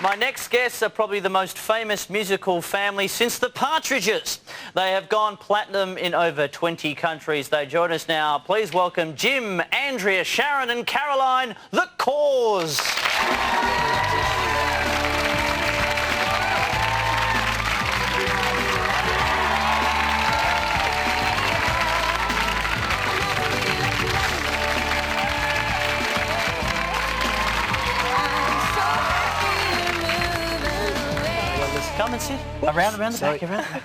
My next guests are probably the most famous musical family since the Partridges. They have gone platinum in over 20 countries. They join us now. Please welcome Jim, Andrea, Sharon and Caroline, the Corrs. Come and sit. Around the back, around the back.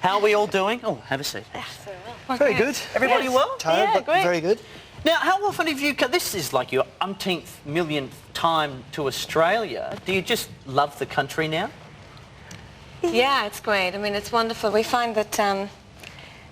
How are we all doing? Oh, have a seat. Very good. Everybody well? Tired, but great. very good. Now, how often have you... This is like your umpteenth millionth time to Australia. Do you just love the country now? Yeah, it's great. I mean, it's wonderful. We find that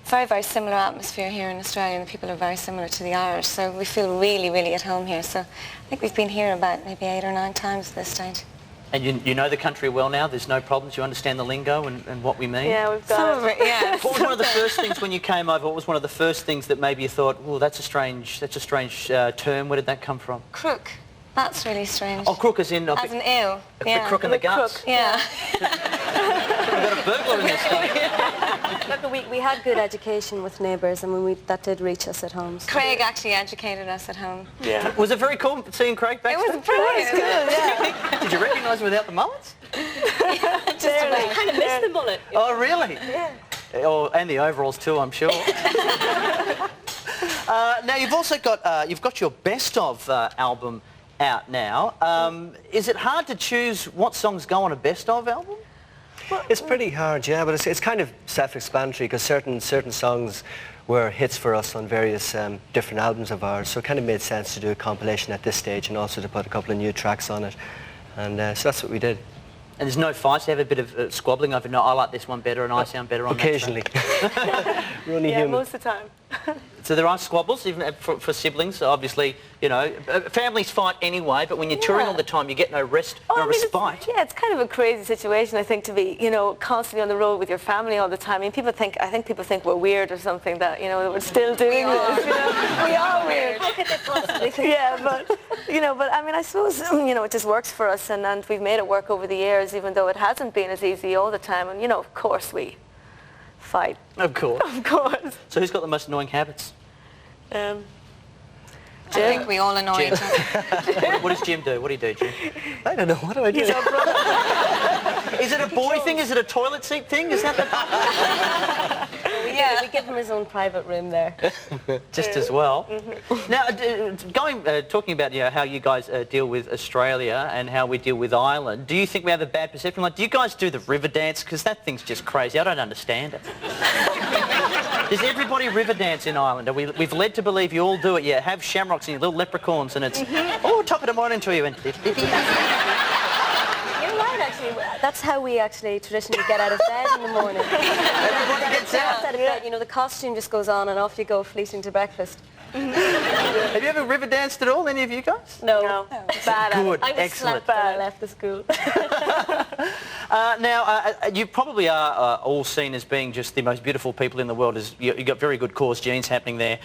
very, very similar atmosphere here in Australia, and the people are very similar to the Irish, so we feel really, really at home here. So I think we've been here about maybe 8 or 9 times at this stage. And you know the country well now? There's no problems? You understand the lingo and what we mean? Yeah, we've got it. Yeah. What was one of the first things when you came over? What was one of the first things that maybe you thought, well, that's a strange term. Where did that come from? Crook. That's really strange. Oh, crook as in... As an ill. A crook in the guts. Crook. Yeah. We've got a burglar in this stuff. Look, we had good education with neighbours, and that did reach us at home. So. Craig actually educated us at home. Yeah. Was it very cool seeing Craig back? It was brilliant. Good, yeah. Did you recognise him without the mullets? Just about. I kind of missed the mullet. Oh, really? Yeah. Oh, and the overalls too, I'm sure. Now, you've also got your best of album out now. Is it hard to choose what songs go on a best of album? It's pretty hard, yeah, but it's kind of self-explanatory because certain songs were hits for us on various different albums of ours, so it kind of made sense to do a compilation at this stage and also to put a couple of new tracks on it. And so that's what we did. And there's no fights? You have a bit of squabbling over, no, I like this one better and I sound better on occasionally. that track? We're only Yeah, human. most of the time. So there are squabbles, even for siblings. Obviously, you know, families fight anyway, but when you're touring all the time, you get no rest, no respite. It's kind of a crazy situation, I think, to be, you know, constantly on the road with your family all the time. I mean, I think people think we're weird or something, that, you know, we're still doing this. You know? We are weird. How could they possibly think? Yeah, but, you know, I mean, I suppose, you know, it just works for us, and we've made it work over the years, even though it hasn't been as easy all the time. And, you know, of course we fight. Of course. Of course. So who's got the most annoying habits? I think we all annoy each other. What does Jim do? What do you do, Jim? I don't know, what do I do? He's our brother. Is it a boy thing? Is it a toilet seat thing? Is that the... Yeah, we give him his own private room there. Just as well. Now, talking about, you know, how you guys deal with Australia and how we deal with Ireland, do you think we have a bad perception? Like, do you guys do the river dance? Because that thing's just crazy. I don't understand it. Does everybody river dance in Ireland? We've led to believe you all do it. You have shamrocks and your little leprechauns, and it's oh, top of the morning to you. And You're right, actually. That's how we actually traditionally get out of bed in the morning. everybody gets out. Out of bed, you know, the costume just goes on and off you go fleeting to breakfast. Have you ever river danced at all, any of you guys? No. Bad at it. Good, I was excellent. slapped when I left the school. Now, you probably are all seen as being just the most beautiful people in the world. You've got very good Corrs genes happening there.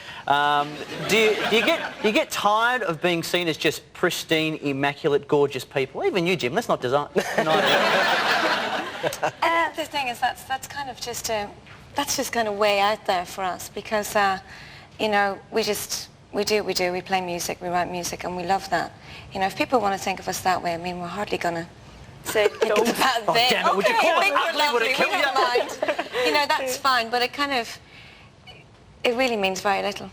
Do you get tired of being seen as just pristine, immaculate, gorgeous people? Even you, Jim. Let's not deny it. The thing is, that's kind of just that's just kind of way out there for us, because you know, we play music, we write music, and we love that. You know, if people want to think of us that way, I mean, we're hardly gonna say think it's a bad thing. Damn it, would you call it think ugly? we're Would it lovely, kill we you? don't mind. You know, that's fine, but it really means very little.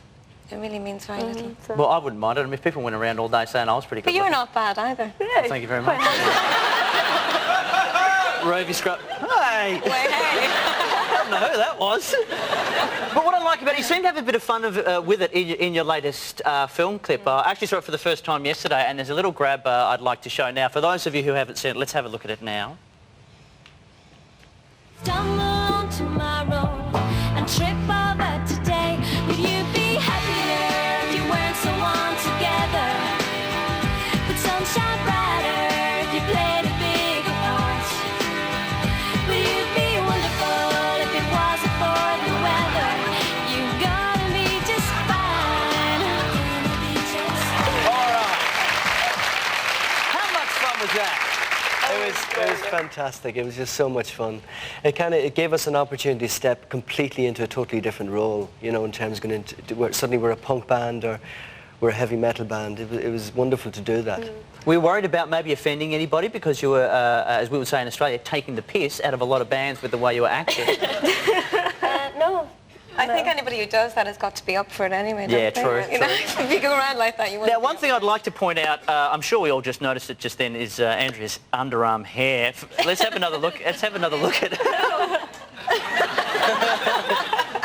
It really means very little. Well, I wouldn't mind it. I mean, if people went around all day saying I was pretty good. But you're not bad either. Yeah, thank you very much. Rove scrub. Hey! Wait, hey. I don't know who that was. But what I like about it, you seem to have a bit of fun with it in your latest film clip. I actually saw it for the first time yesterday, and there's a little grab I'd like to show now. For those of you who haven't seen it, let's have a look at it now. Stumble on tomorrow and trip over today. Would you be happier if you weren't so on together? Would sunshine brighter if you played a bigger part? Would you be wonderful if it wasn't for the weather? You're gonna be just fine. All right. How much fun was that? It was fantastic. It was just so much fun. It gave us an opportunity to step completely into a totally different role, you know, in terms of going into, suddenly we're a punk band or we're a heavy metal band. It was wonderful to do that. Were you worried about maybe offending anybody because you were, as we would say in Australia, taking the piss out of a lot of bands with the way you were acting? No. I think anybody who does that has got to be up for it anyway. Yeah, don't true, they? You know, if you go around like that, you wouldn't. Now, one thing I'd like to point out, I'm sure we all just noticed it just then, is Andrea's underarm hair. Let's have another look. Let's have another look at it.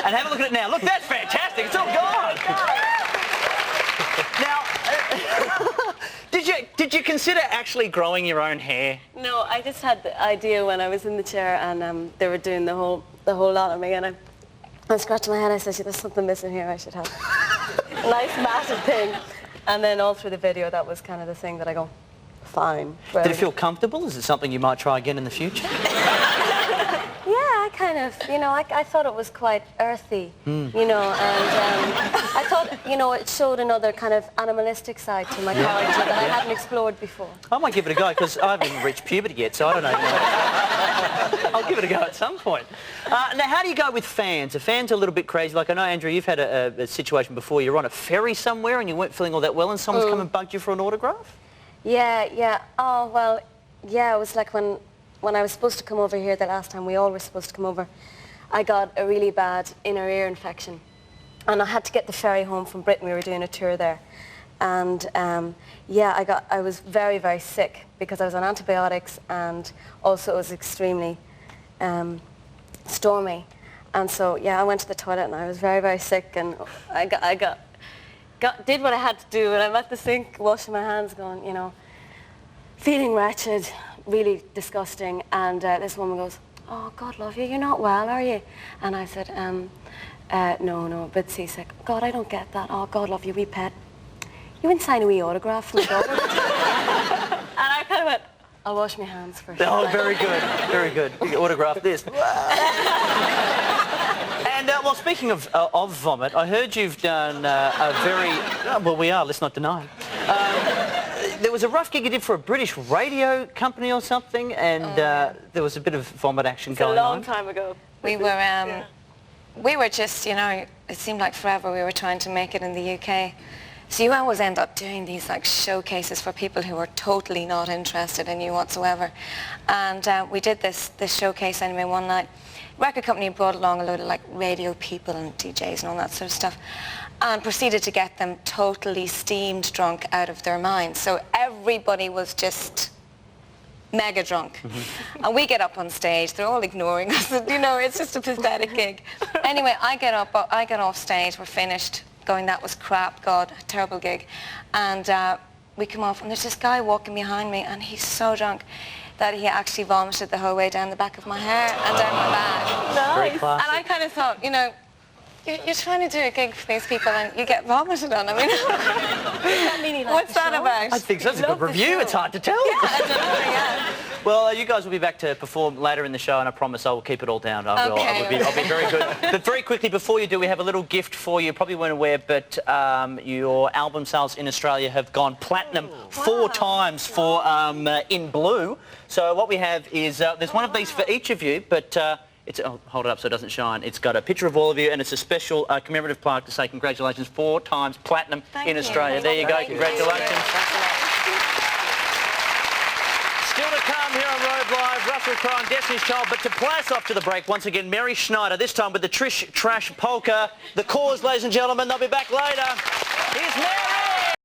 And have a look at it now. Look, that's fantastic. It's all gone. Now, did you consider actually growing your own hair? No, I just had the idea when I was in the chair and they were doing the whole lot on me, and I scratched my head. I said, "There's something missing here. I should have a nice massive thing." And then all through the video, that was kind of the thing that I go, fine. Did it feel comfortable? Is it something you might try again in the future? Yeah, I kind of, you know, I thought it was quite earthy, you know, and I thought, you know, it showed another kind of animalistic side to my character that I hadn't explored before. I might give it a go because I haven't reached puberty yet, so I don't know. I'll give it a go at some point. Now, how do you go with fans? Are fans a little bit crazy? Like, I know, Andrew, you've had a situation before. You're on a ferry somewhere and you weren't feeling all that well and someone's come and bugged you for an autograph? Yeah. Oh, well, yeah, it was like when I was supposed to come over here the last time, we all were supposed to come over, I got a really bad inner ear infection. And I had to get the ferry home from Britain. We were doing a tour there. And yeah, I was very, very sick because I was on antibiotics, and also it was extremely stormy. And so, yeah, I went to the toilet and I was very, very sick, and I did what I had to do, and I'm at the sink washing my hands going, you know, feeling wretched, really disgusting, and this woman goes, "Oh, God love you, you're not well, are you?" And I said, no, a bit seasick. "God, I don't get that. Oh, God love you, wee pet. You wouldn't sign a wee autograph from the daughter?" And I kind of went, "I'll wash my hands first." Oh, very good, very good. You can autograph this. And, well, speaking of vomit, I heard you've done a very... well, we are, let's not deny it. There was a rough gig you did for a British radio company or something, and there was a bit of vomit action going on. A long time ago. We were just, you know, it seemed like forever we were trying to make it in the UK. So you always end up doing these like showcases for people who are totally not interested in you whatsoever. And we did this showcase anyway one night. Record company brought along a load of like radio people and DJs and all that sort of stuff, and proceeded to get them totally steamed drunk out of their minds. So everybody was just mega drunk. And we get up on stage, they're all ignoring us, you know, it's just a pathetic gig. Anyway, I get off stage, we're finished, going, that was crap, God, terrible gig. And we come off and there's this guy walking behind me, and he's so drunk that he actually vomited the whole way down the back of my hair and down my back. Very classic. And I kind of thought, you know, you're trying to do a gig for these people and you get vomited on. I mean, what's that about? I think so. That's a good review. It's hard to tell. Yeah, I don't know, yeah. Well, you guys will be back to perform later in the show, and I promise I will keep it all down. I'll be very good. But very quickly, before you do, we have a little gift for you. Probably weren't aware, but your album sales in Australia have gone platinum 4 times for In Blue. So what we have is, there's one of these for each of you, but it's, oh, hold it up so it doesn't shine. It's got a picture of all of you, and it's a special commemorative plaque to say congratulations, 4 times platinum in Australia. There you go, congratulations. Still to come here on Rove Live, Russell Crowe and Destiny's Child, but to play us off to the break, once again, Mary Schneider, this time with the Trish Trash Polka, the Corrs, ladies and gentlemen. They'll be back later. Here's Mary!